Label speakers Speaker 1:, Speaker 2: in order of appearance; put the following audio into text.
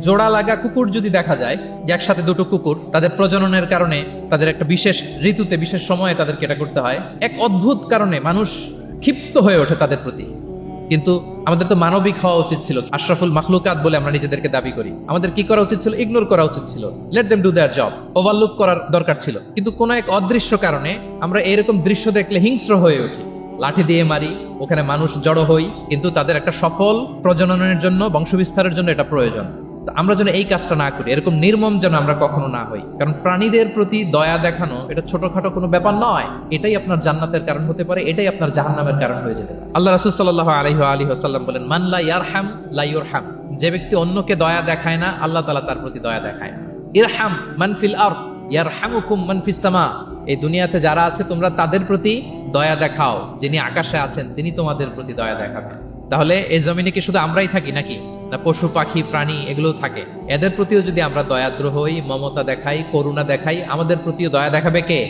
Speaker 1: জোড়া লাগা কুকুর যদি দেখা যায়, যে একসাথে দুটো কুকুর, তাদের প্রজননের কারণে তাদের একটা বিশেষ ঋতুতে বিশেষ সময়ে তাদেরকে এটা করতে হয়, এক অদ্ভুত কারণে মানুষ ক্ষিপ্ত হয়ে ওঠে তাদের প্রতি। কিন্তু আমাদের তো মানবিক হওয়া উচিত ছিল, আশরাফুল মাখলুকাত বলে আমরা নিজেদেরকে দাবি করি। আমাদের কি করা উচিত ছিল? ইগনোর করা উচিত ছিল, let them do there job, overlook করার দরকার ছিল। কিন্তু কোনো এক অদৃশ্য কারণে আমরা এরকম দৃশ্য দেখলে হিংস্র হয়ে উঠি, লাঠি দিয়ে মারি, ওখানে মানুষ জড়ো হই। কিন্তু তাদের একটা সফল প্রজননের জন্য, বংশবিস্তারের জন্য এটা প্রয়োজন। তো আমরা যেন এই কাজটা না করি, এরকম নির্মম যেন আমরা কখনো না হই। কারণ প্রাণীদের প্রতি দয়া দেখানো এটা ছোটখাটো কোনো ব্যাপার নয়। এটাই আপনার জান্নাতের কারণ হতে পারে, এটাই আপনার জাহান্নামের কারণ হয়ে যেতে পারে। আল্লাহ রাসূল সাল্লাল্লাহু আলাইহি ওয়াসাল্লাম বলেন, মান লা ইয়ারহাম লা ইউরহাম। যে ব্যক্তি অন্যকে দয়া দেখায় না, আল্লাহ তাআলা তার প্রতি দয়া দেখায় না। ইরহাম মান ফিল আরদ ইয়ারহামুকুম মান ফিস সামা। এই দুনিয়াতে যারা আছে তোমরা তাদের প্রতি দয়া দেখাও, যিনি আকাশে আছেন তিনি তোমাদের প্রতি দয়া দেখাবেন। তাহলে এই জমিনে কি শুধু আমরাই থাকি নাকি? না পশু পাখি প্রাণী এগুলো থাকে। এদের প্রতিও যদি আমরা দয়াদ্র হই, মমতা দেখাই, করুণা দেখাই, আমাদের প্রতিও দয়া দেখাবে কে?